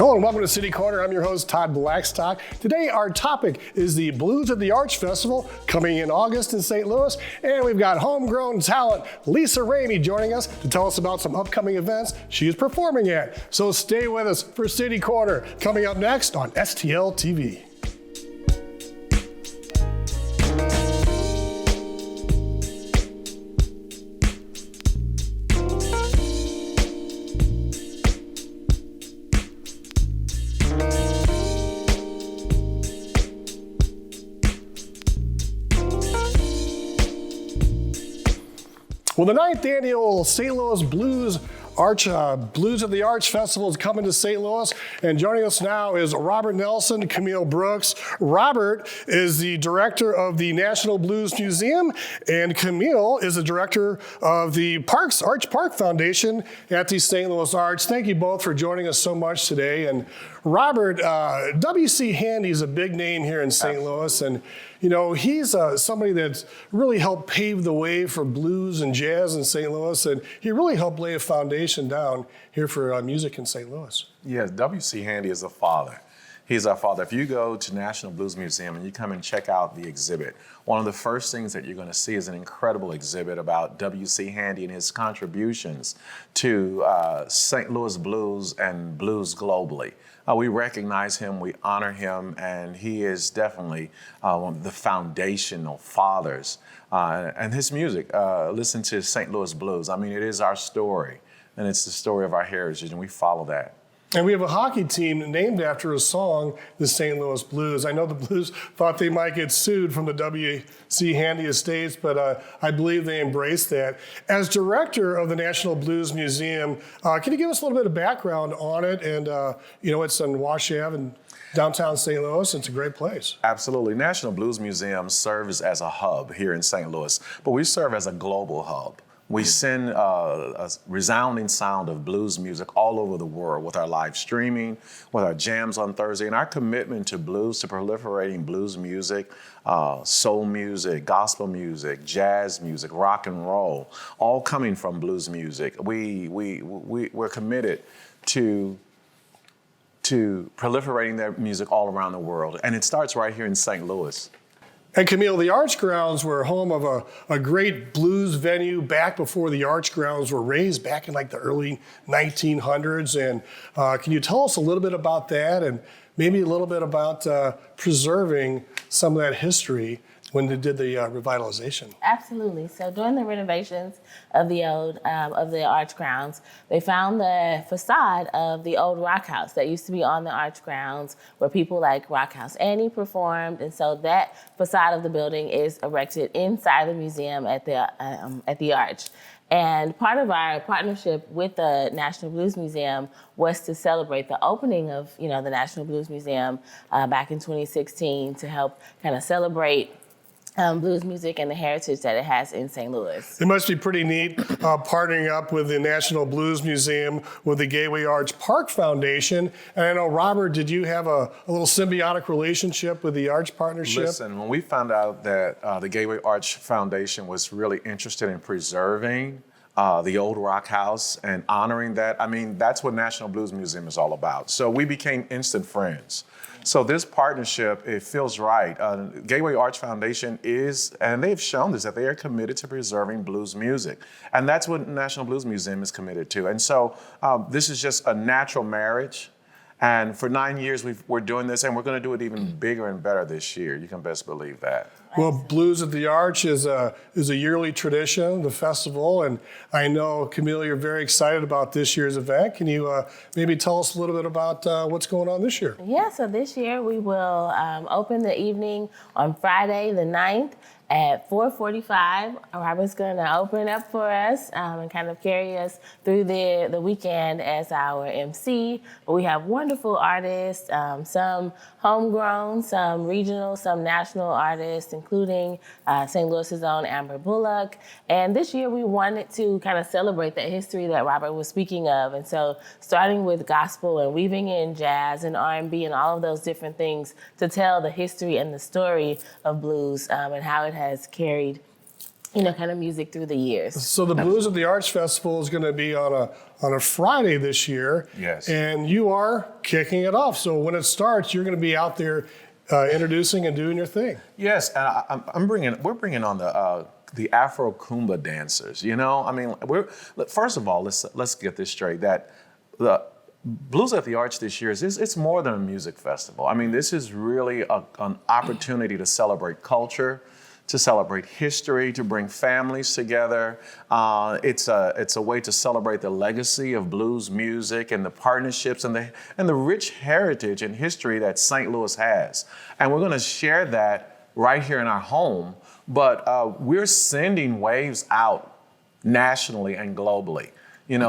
Hello and welcome to City Corner. I'm your host, Todd Blackstock. Today our topic is the Blues at the Arch Festival coming in August in St. Louis. And we've got homegrown talent Lisa Ramey joining us to tell us about some upcoming events she is performing at. So stay with us for City Corner coming up next on STL TV. Well, the 9th annual St. Louis Blues at the Arch Festival is coming to St. Louis, and joining us now is Robert Nelson, Camille Brooks. Robert is the director of the National Blues Museum, and Camille is the director of the Arch Park Foundation at the St. Louis Arch. Thank you both for joining us so much today. And Robert, W.C. Handy is a big name here in St. Louis, and you know, he's somebody that's really helped pave the way for blues and jazz in St. Louis, and he really helped lay a foundation down here for music in St. Louis. Yes, W.C. Handy is a father. He's our father. If you go to National Blues Museum and you come and check out the exhibit, one of the first things that you're going to see is an incredible exhibit about W.C. Handy and his contributions to St. Louis blues and blues globally. We recognize him, we honor him, and he is definitely one of the foundational fathers. And his music, listen to St. Louis blues. I mean, it is our story, and it's the story of our heritage, and we follow that. And we have a hockey team named after a song, the St. Louis Blues. I know the Blues thought they might get sued from the W.C. Handy estates, but I believe they embraced that. As director of the National Blues Museum, can you give us a little bit of background on it? And, it's on Wash Ave in downtown St. Louis. It's a great place. Absolutely. National Blues Museum serves as a hub here in St. Louis, but we serve as a global hub. We send a resounding sound of blues music all over the world with our live streaming, with our jams on Thursday, and our commitment to blues, to proliferating blues music, soul music, gospel music, jazz music, rock and roll, all coming from blues music. We're committed to proliferating that music all around the world, and it starts right here in St. Louis. And Camille, the Arch Grounds were home of a great blues venue back before the Arch Grounds were raised back in like the early 1900s. And can you tell us a little bit about that and maybe a little bit about preserving some of that history when they did the revitalization? Absolutely. So during the renovations of the Arch Grounds, they found the facade of the old rock house that used to be on the Arch Grounds where people like Rock House Annie performed. And so that facade of the building is erected inside the museum at the Arch. And part of our partnership with the National Blues Museum was to celebrate the opening of, the National Blues Museum back in 2016 to help kind of celebrate blues music and the heritage that it has in St. Louis. It must be pretty neat partnering up with the National Blues Museum with the Gateway Arch Park Foundation. And I know, Robert, did you have a little symbiotic relationship with the Arch Partnership? Listen, when we found out that the Gateway Arch Foundation was really interested in preserving the old rock house and honoring that, I mean, that's what National Blues Museum is all about. So we became instant friends. So this partnership, it feels right. Gateway Arch Foundation is, and they've shown this, that they are committed to preserving blues music. And that's what National Blues Museum is committed to. And so this is just a natural marriage. And for 9 years, we're doing this, and we're going to do it even bigger and better this year. You can best believe that. Well, Blues at the Arch is a yearly tradition, the festival, and I know, Camille, you're very excited about this year's event. Can you maybe tell us a little bit about what's going on this year? Yeah, so this year we will open the evening on Friday the 9th at 4:45. Robert's going to open up for us and kind of carry us through the weekend as our MC. But we have wonderful artists, some homegrown, some regional, some national artists, including St. Louis's own Amber Bullock. And this year we wanted to kind of celebrate that history that Robert was speaking of. And so starting with gospel and weaving in jazz and R&B and all of those different things to tell the history and the story of blues and how it has carried kind of music through the years. So the Blues at the Arts Festival is going to be on a Friday this year. Yes. And you are kicking it off. So when it starts, you're going to be out there introducing and doing your thing. Yes, and we're bringing on the Afro Kumba dancers. I mean, first of all, let's get this straight. That the Blues at the Arch this year it's more than a music festival. I mean, this is really an opportunity to celebrate culture, to celebrate history, to bring families together. It's a way to celebrate the legacy of blues music and the partnerships and the rich heritage and history that St. Louis has. And we're going to share that right here in our home, but we're sending waves out nationally and globally.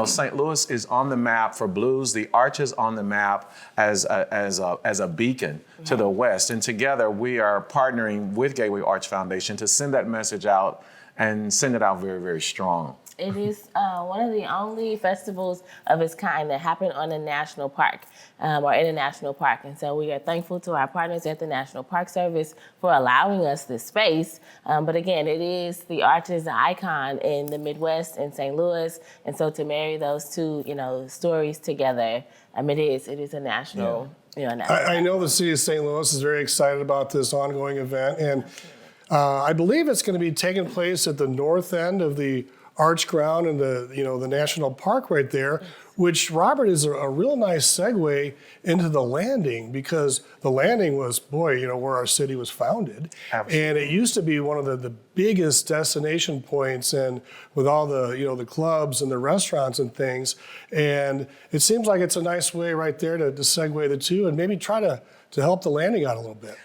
St. Louis is on the map for blues. The Arch is on the map as a beacon to the West. And together we are partnering with Gateway Arch Foundation to send that message out and send it out very, very strong. It is one of the only festivals of its kind that happen on a national park or in a national park. And so we are thankful to our partners at the National Park Service for allowing us this space. But again, it is the Arch is an icon in the Midwest and St. Louis. And so to marry those two, stories together, it is a national, I know the city of St. Louis is very excited about this ongoing event. And I believe it's going to be taking place at the north end of the Arch Ground and the national park right there, which, Robert, is a real nice segue into the Landing, because the Landing was, where our city was founded. Absolutely. And it used to be one of the biggest destination points, and with all the clubs and the restaurants and things. And it seems like it's a nice way right there to segue the two and maybe try to help the Landing out a little bit.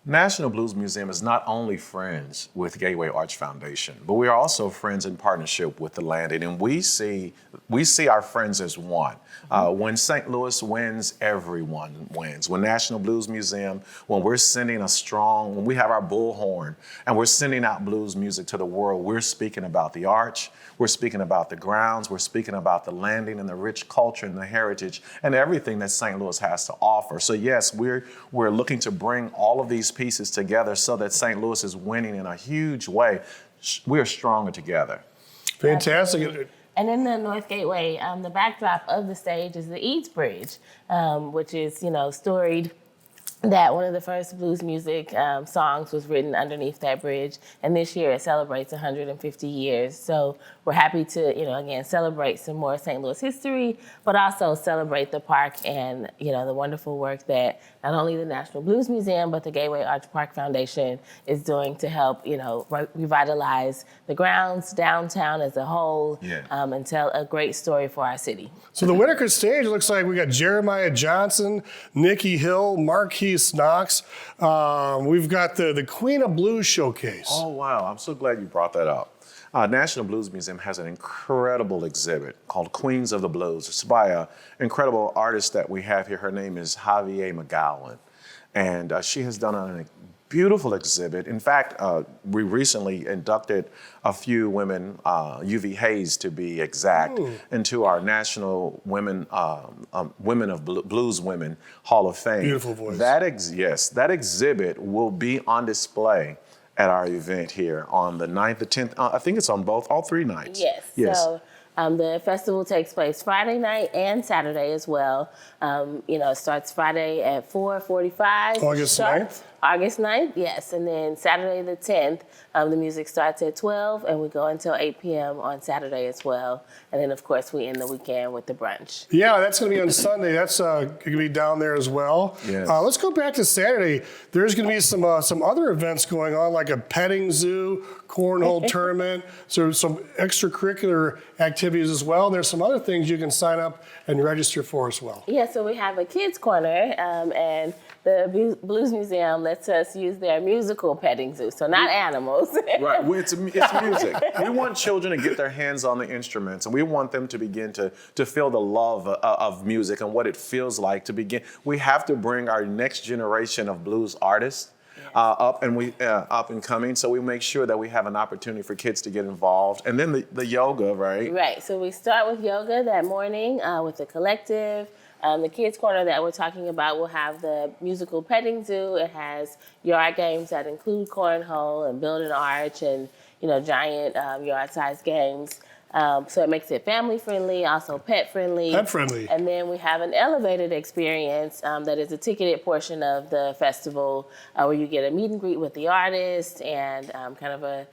National Blues Museum is not only friends with Gateway Arch Foundation, but we are also friends in partnership with the Landing, and we see our friends as one. When St. Louis wins, everyone wins. When National Blues Museum, when we have our bullhorn and we're sending out blues music to the world, we're speaking about the Arch, we're speaking about the grounds, we're speaking about the Landing and the rich culture and the heritage and everything that St. Louis has to offer. So yes, we're looking to bring all of these pieces together so that St. Louis is winning in a huge way. We are stronger together. Fantastic. And in the North Gateway, the backdrop of the stage is the Eads Bridge, which is, storied, that one of the first blues music songs was written underneath that bridge. And this year it celebrates 150 years. So we're happy to, again, celebrate some more St. Louis history, but also celebrate the park and, the wonderful work that not only the National Blues Museum, but the Gateway Arch Park Foundation is doing to help, revitalize the grounds, downtown as a whole, and tell a great story for our city. So the Whitaker stage looks like we got Jeremiah Johnson, Nikki Hill, Marquise Knox. We've got the Queen of Blues showcase. Oh, wow. I'm so glad you brought that up. National Blues Museum has an incredible exhibit called Queens of the Blues. It's by an incredible artist that we have here. Her name is Javier McGowan. And she has done a beautiful exhibit. In fact, we recently inducted a few women, UV Hayes to be exact, into our National Women of Blues Women Hall of Fame. Beautiful voice. That exhibit will be on display at our event here on the 9th, the 10th. I think it's on all 3 nights. Yes. So the festival takes place Friday night and Saturday as well. It starts Friday at 4:45. August 9th? August 9th, yes. And then Saturday the 10th, the music starts at 12 and we go until 8 p.m. on Saturday as well. And then, of course, we end the weekend with the brunch. Yeah, that's going to be on Sunday. That's going to be down there as well. Yes. Let's go back to Saturday. There's going to be some other events going on, like a petting zoo, cornhole tournament, so some extracurricular activities as well. There's some other things you can sign up and register for as well. Yeah, so we have a kids corner, and the Blues Museum lets us use their musical petting zoo, so not animals. Right, it's music. We want children to get their hands on the instruments, and we want them to begin to feel the love of music and what it feels like to begin. We have to bring our next generation of blues artists up and coming, so we make sure that we have an opportunity for kids to get involved. And then the yoga, right? Right, so we start with yoga that morning with the collective. The kids' corner that we're talking about will have the musical petting zoo. It has yard games that include cornhole and build an arch and giant yard-sized games. So it makes it family friendly, also pet friendly. Pet friendly. And then we have an elevated experience that is a ticketed portion of the festival where you get a meet and greet with the artist and kind of a,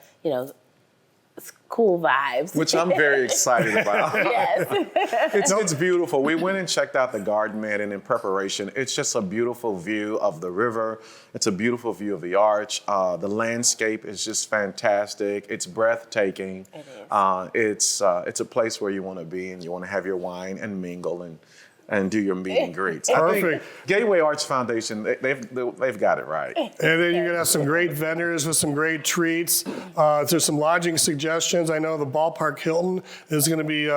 cool vibes. Which I'm very excited about. Yes. It's beautiful. We went and checked out the garden bed, and in preparation, it's just a beautiful view of the river. It's a beautiful view of the arch. The landscape is just fantastic. It's breathtaking. It is. It's a place where you want to be, and you want to have your wine and mingle and do your meet and greets. Perfect. I think Gateway Arts Foundation, they've got it right. And then you're gonna have some great vendors with some great treats. There's some lodging suggestions. I know the Ballpark Hilton is gonna be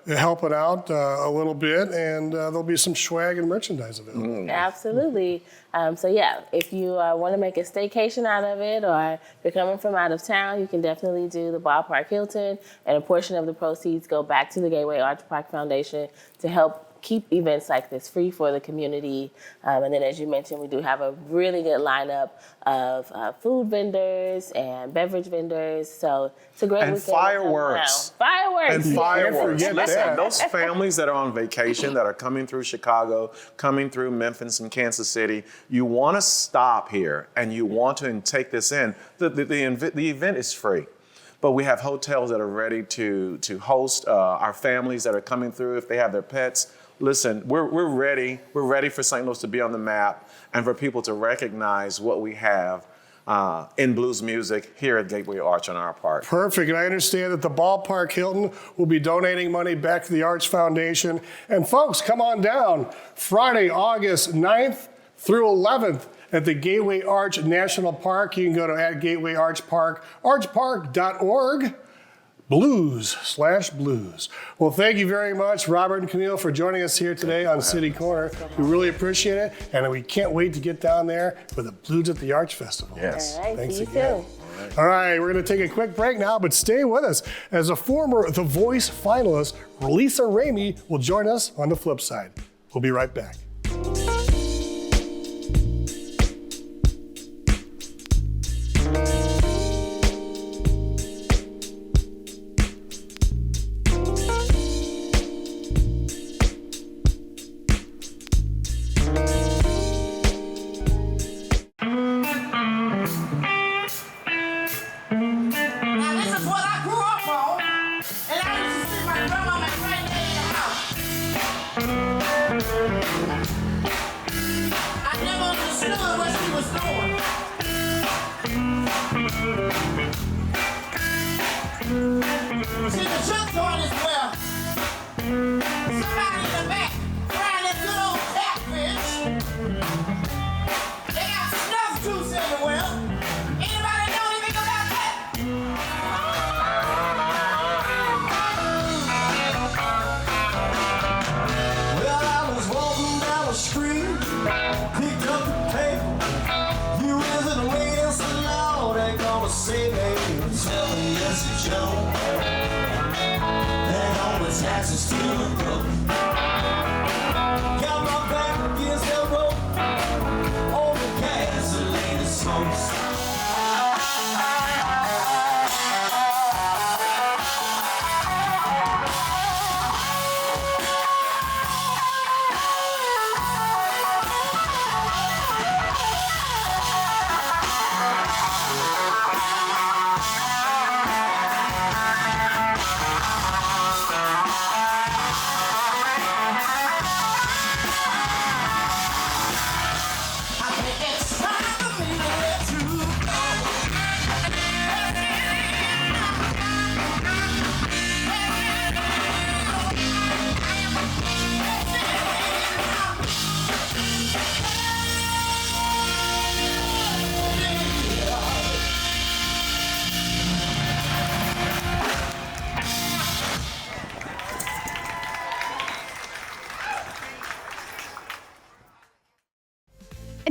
helping out a little bit, and there'll be some swag and merchandise available. Absolutely. If you want to make a staycation out of it, or if you're coming from out of town, you can definitely do the Ballpark Hilton, and a portion of the proceeds go back to the Gateway Arts Park Foundation to help keep events like this free for the community. And then, as you mentioned, we do have a really good lineup of food vendors and beverage vendors. So it's a great And weekend. fireworks. Fireworks. And yes. fireworks. Forget Listen, that. those families that are on vacation, that are coming through Chicago, coming through Memphis and Kansas City, you want to stop here and you want to take this in. The event is free. But we have hotels that are ready to host our families that are coming through if they have their pets. Listen, we're ready. We're ready for St. Louis to be on the map and for people to recognize what we have in blues music here at Gateway Arch on our part. Perfect, and I understand that the Ballpark Hilton will be donating money back to the Arts Foundation. And folks, come on down Friday, August 9th through 11th at the Gateway Arch National Park. You can go to @Gateway Arch Park, archpark.org. Blues/blues. Well, thank you very much, Robert and Camille, for joining us here today on City Corner. We really appreciate it, and we can't wait to get down there for the Blues at the Arch Festival. Yes. All right, Thanks see you again. soon. All right, we're going to take a quick break now, but stay with us as a former The Voice finalist, Lisa Ramey, will join us on the flip side. We'll be right back.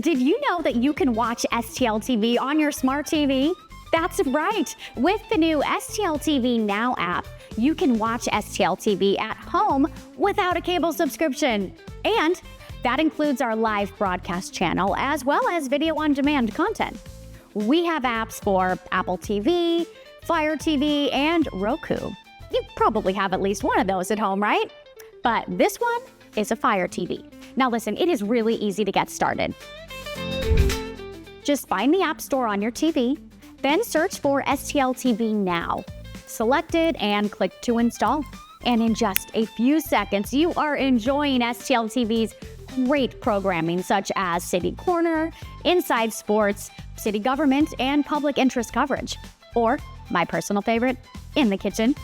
Did you know that you can watch STL TV on your smart TV? That's right. With the new STL TV Now app, you can watch STL TV at home without a cable subscription. And that includes our live broadcast channel as well as video on demand content. We have apps for Apple TV, Fire TV, and Roku. You probably have at least one of those at home, right? But this one is a Fire TV. Now listen, it is really easy to get started. Just find the App Store on your TV, then search for STL TV Now. Select it and click to install. And in just a few seconds, you are enjoying STL TV's great programming such as City Corner, Inside Sports, City Government, and public interest coverage. Or, my personal favorite, In the Kitchen.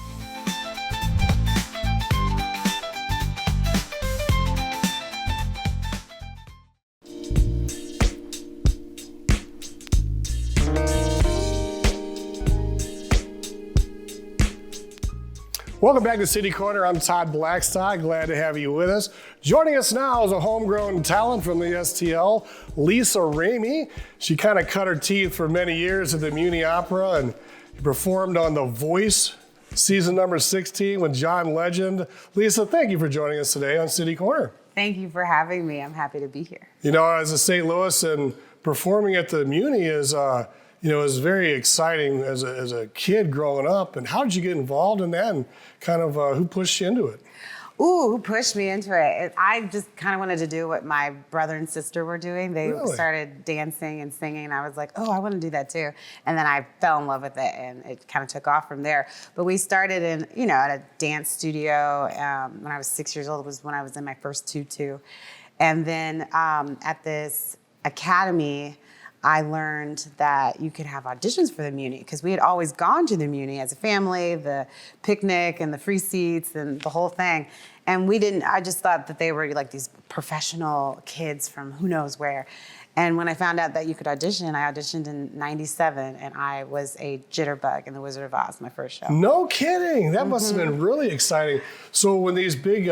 Welcome back to City Corner. I'm Todd Blackstock. Glad to have you with us. Joining us now is a homegrown talent from the STL, Lisa Ramey. She kind of cut her teeth for many years at the Muny Opera and performed on The Voice, season number 16 with John Legend. Lisa, thank you for joining us today on City Corner. Thank you for having me. I'm happy to be here. You know, as a St. Louis and performing at the Muny is very exciting as a kid growing up. And how did you get involved in that, and kind of who pushed you into it? Ooh, who pushed me into it? I just kind of wanted to do what my brother and sister were doing. They started dancing and singing, and I was like, oh, I want to do that too. And then I fell in love with it, and it kind of took off from there. But we started at a dance studio when I was 6 years old. Was when I was in my first tutu. And then at this academy, I learned that you could have auditions for the Muny, because we had always gone to the Muny as a family, the picnic and the free seats and the whole thing. And I just thought that they were like these professional kids from who knows where. And when I found out that you could audition, I auditioned in '97, and I was a jitterbug in The Wizard of Oz, my first show. No kidding. That must have been really exciting. So when these big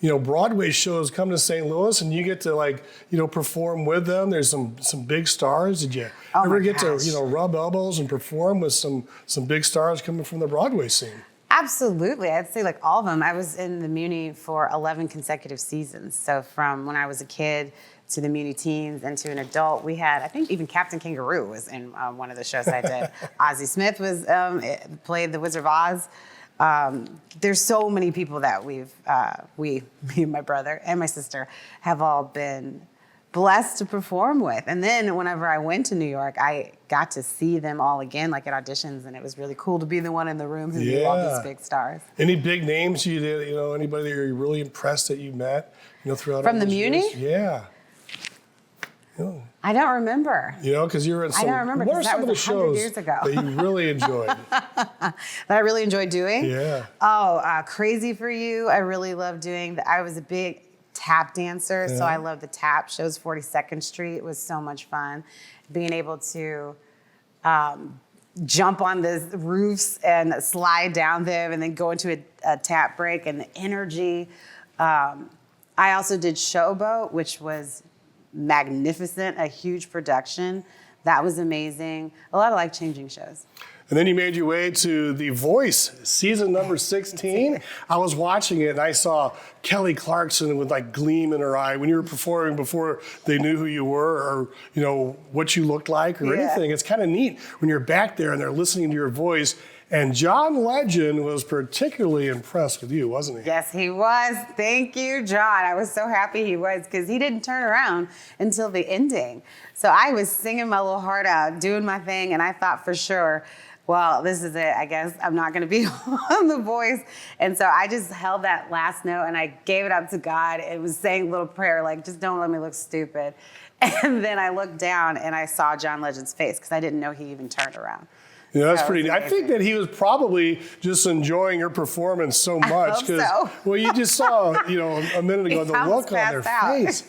Broadway shows come to St. Louis and you get to perform with them, there's some big stars. Did you ever get to rub elbows and perform with some big stars coming from the Broadway scene? Absolutely. I'd say like all of them. I was in the Muny for 11 consecutive seasons. So from when I was a kid to the Muny teens and to an adult, we had, I think even Captain Kangaroo was in one of the shows I did. Ozzie Smith played the Wizard of Oz. There's so many people that me and my brother and my sister have all been blessed to perform with. And then whenever I went to New York, I got to see them all again, like at auditions, and it was really cool to be the one in the room who knew all these big stars. Any big names you did, anybody that you're really impressed that you met, throughout From all the those Muny? years? Yeah. I don't remember. Because you're in some. I don't remember, what are because some that of was the 100 shows years ago. that you really enjoyed? That I really enjoyed doing? Yeah. Oh, Crazy for You. I really love doing. I was a big tap dancer, so I love the tap shows. 42nd Street was so much fun. Being able to jump on the roofs and slide down them and then go into a tap break, and the energy. I also did Showboat, which was magnificent, a huge production. That was amazing. A lot of life-changing shows. And then you made your way to The Voice, season number 16. I was watching it and I saw Kelly Clarkson with gleam in her eye when you were performing before they knew who you were or what you looked like or anything. It's kind of neat when you're back there and they're listening to your voice. And John Legend was particularly impressed with you, wasn't he? Yes, he was. Thank you, John. I was so happy he was, because he didn't turn around until the ending. So I was singing my little heart out, doing my thing, and I thought for sure, well, this is it. I guess I'm not going to be on The Voice. And so I just held that last note and I gave it up to God and was saying a little prayer, like, just don't let me look stupid. And then I looked down and I saw John Legend's face, because I didn't know he even turned around. Yeah, that's pretty neat. I think that he was probably just enjoying your performance so much because, well, you just saw, a minute ago, the look on their face.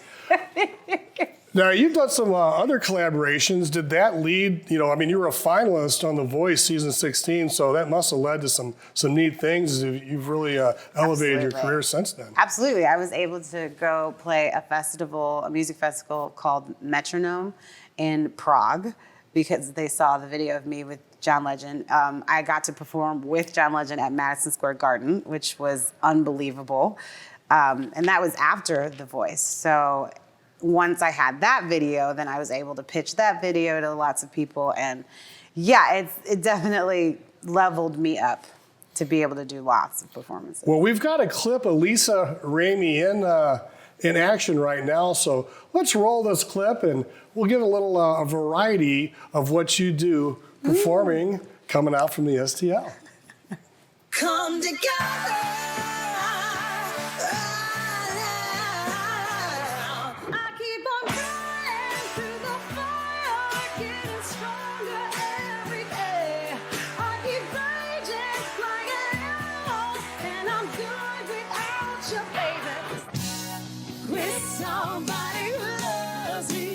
Now, you've done some other collaborations. Did that lead, you were a finalist on The Voice season 16, so that must have led to some neat things. You've really elevated your career since then. Absolutely. I was able to go play a music festival called Metronome in Prague, because they saw the video of me with John Legend. I got to perform with John Legend at Madison Square Garden, which was unbelievable. And that was after The Voice. So once I had that video, then I was able to pitch that video to lots of people. And yeah, it definitely leveled me up to be able to do lots of performances. Well, we've got a clip of Lisa Ramey in action right now, so let's roll this clip and we'll get a little a variety of what you do performing coming out from the STL. Come together. I keep on trying through the fire, getting stronger every day. I keep raging like an animal, and I'm good without you, baby. With somebody who loves me.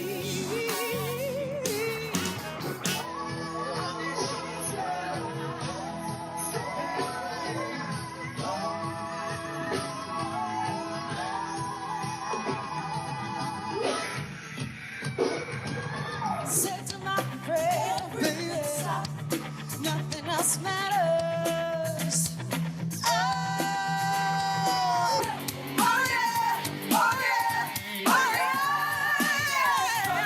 Said to my friend, nothing else matters. Oh, oh yeah, oh yeah, oh yeah.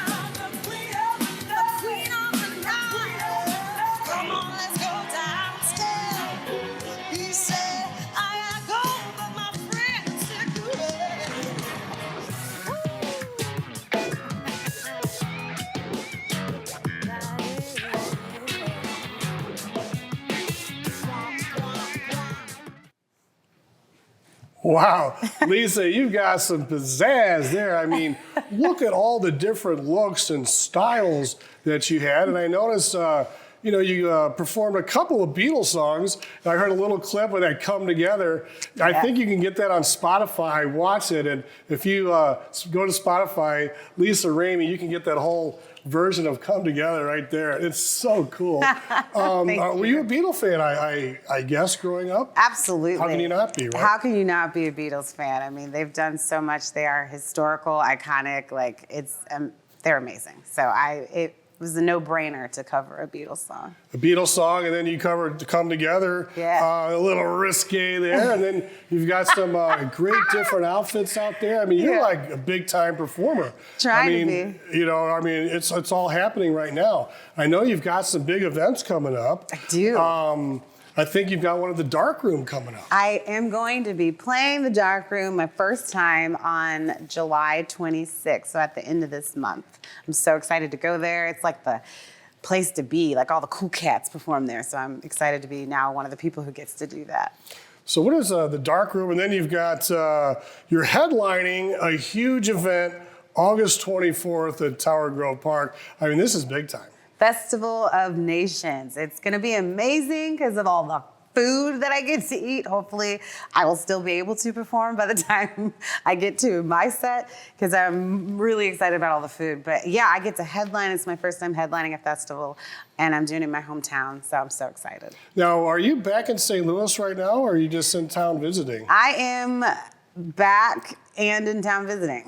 I'm the queen of the night. Come on, let's go downstairs. He said, I gotta go, but my friend said, Wow, Lisa, you got some pizzazz there. I mean, look at all the different looks and styles that you had. And I noticed, you performed a couple of Beatles songs. And I heard a little clip of that Come Together. I think you can get that on Spotify. Watch it. And if you go to Spotify, Lisa Ramey, you can get that whole version of Come Together right there. It's so cool. Were you a Beatles fan, I guess, growing up? Absolutely. How can you not be, right? How can you not be a Beatles fan? I mean, they've done so much. They are historical, iconic. Like, they're amazing. So it was a no-brainer to cover a Beatles song. A Beatles song, and then you covered Come Together. Yeah. A little risque there, and then you've got some great different outfits out there. I mean, you're like a big-time performer. Trying to be. It's all happening right now. I know you've got some big events coming up. I do. I think you've got one of the Dark Room coming up. I am going to be playing the Dark Room my first time on July 26th, so at the end of this month. I'm so excited to go there. It's like the place to be. Like all the cool cats perform there, so I'm excited to be now one of the people who gets to do that. So what is the Dark Room? And then you've got, you're headlining a huge event August 24th at Tower Grove Park. I mean, this is big time. Festival of Nations. It's going to be amazing because of all the food that I get to eat. Hopefully, I will still be able to perform by the time I get to my set because I'm really excited about all the food. But yeah, I get to headline. It's my first time headlining a festival, and I'm doing it in my hometown, so I'm so excited. Now, are you back in St. Louis right now, or are you just in town visiting? I am back and in town visiting.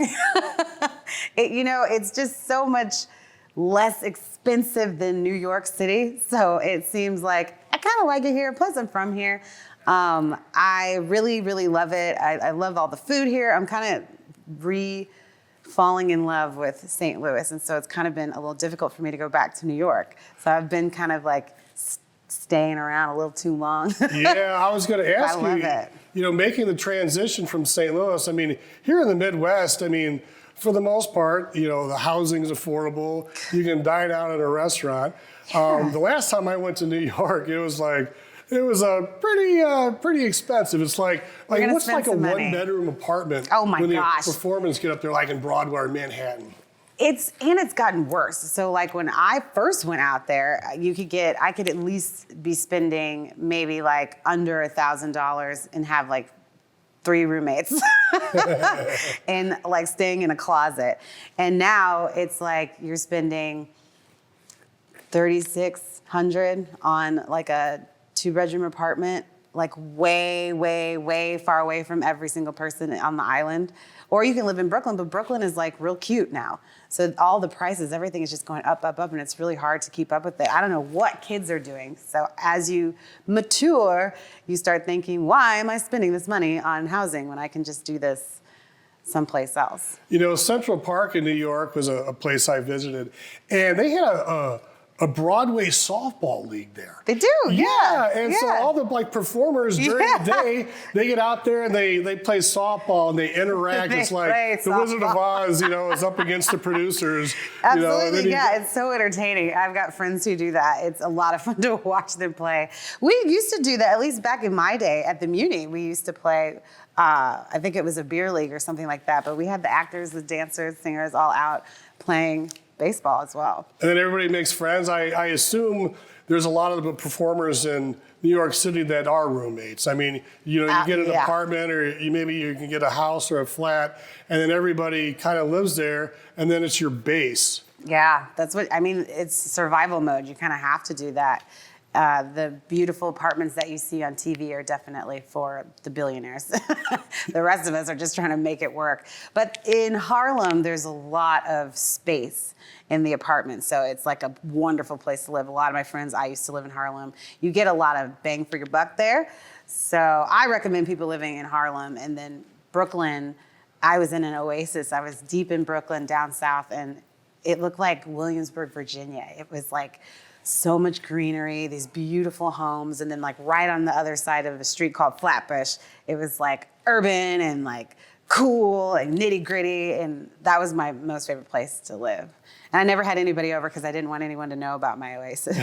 It's just so much less expensive than New York City, so it seems like I kind of like it here. Plus, I'm from here. I really, really love it. I love all the food here. I'm kind of falling in love with St. Louis, and so it's kind of been a little difficult for me to go back to New York. So I've been kind of like staying around a little too long. Yeah, I was going to ask I love it. Making the transition from St. Louis. I mean, here in the Midwest, I mean, for the most part, the housing's affordable. You can dine out at a restaurant. The last time I went to New York, it was pretty expensive. It's like what's like a one-bedroom apartment? Oh my when gosh! The performance get up there like in Broadway or Manhattan. It's gotten worse. So like when I first went out there, I could at least be spending maybe like under $1,000 and have like 3 roommates and like staying in a closet. And now it's like you're spending $3,600 on like a 2-bedroom apartment, like way, way, way far away from every single person on the island. Or you can live in Brooklyn, but Brooklyn is like real cute now. So all the prices, everything is just going up, up, up, and it's really hard to keep up with it. I don't know what kids are doing. So as you mature, you start thinking, why am I spending this money on housing when I can just do this someplace else? Central Park in New York was a place I visited, and they had a a Broadway softball league there. They do, yeah. And so all the like performers during the day, they get out there and they play softball and they interact. It's like the Wizard of Oz, is up against the producers. Absolutely, it's so entertaining. I've got friends who do that. It's a lot of fun to watch them play. We used to do that, at least back in my day at the Muny. We used to play, I think it was a beer league or something like that, but we had the actors, the dancers, singers all out playing baseball as well. And then everybody makes friends. I assume there's a lot of the performers in New York City that are roommates. I mean, you get an apartment, or maybe you can get a house or a flat, and then everybody kind of lives there, and then it's your base. Yeah, that's what, it's survival mode. You kind of have to do that. The beautiful apartments that you see on TV are definitely for the billionaires. The rest of us are just trying to make it work. But in Harlem, there's a lot of space in the apartments, so it's like a wonderful place to live. A lot of my friends, I used to live in Harlem. You get a lot of bang for your buck there. So I recommend people living in Harlem. And then Brooklyn, I was in an oasis. I was deep in Brooklyn, down south, and it looked like Williamsburg, Virginia. It was like so much greenery, these beautiful homes, and then like right on the other side of a street called Flatbush, it was like urban and like cool and nitty gritty, and that was my most favorite place to live. And I never had anybody over because I didn't want anyone to know about my oasis.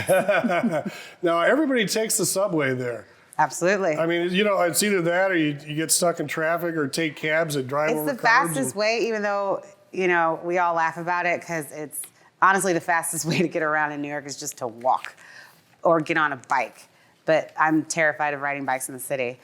Now everybody takes the subway there. Absolutely. I mean, it's either that or you get stuck in traffic or take cabs that drive over It's the cars fastest way, even though, we all laugh about it because it's honestly the fastest way to get around in New York is just to walk or get on a bike. But I'm terrified of riding bikes in the city.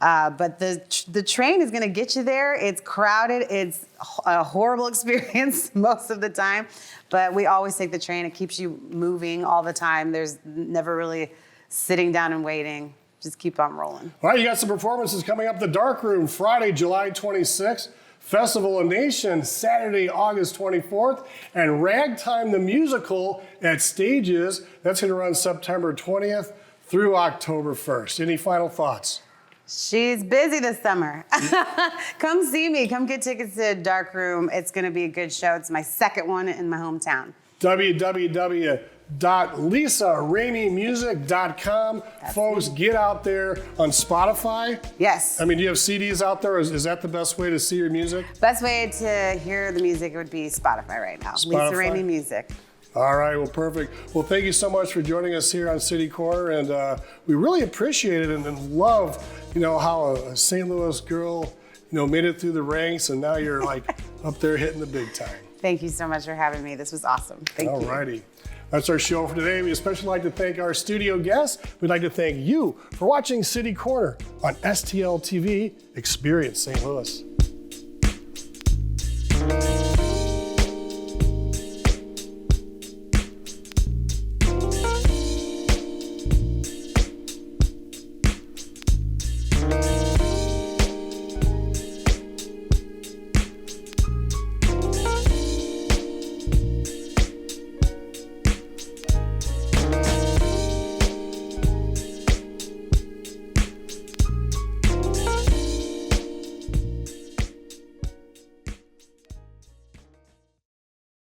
But the train is going to get you there. It's crowded. It's a horrible experience most of the time. But we always take the train. It keeps you moving all the time. There's never really sitting down and waiting. Just keep on rolling. All right, you got some performances coming up. The Dark Room, Friday, July 26th. Festival of Nations, Saturday, August 24th. And Ragtime, the musical at Stages. That's going to run September 20th through October 1st. Any final thoughts? She's busy this summer. Come see me. Come get tickets to Dark Room. It's going to be a good show. It's my second one in my hometown. www.lisarameymusic.com. Folks, get out there on Spotify. Yes. I mean, do you have CDs out there? Is that the best way to see your music? Best way to hear the music would be Spotify right now. Spotify? Lisa Ramey Music. All right, well, perfect. Well, thank you so much for joining us here on City Corner, and we really appreciate it and love, how a St. Louis girl, made it through the ranks, and now you're like up there hitting the big time. Thank you so much for having me. This was awesome. Thank you. All righty. That's our show for today. We especially like to thank our studio guests. We'd like to thank you for watching City Corner on STL TV. Experience St. Louis.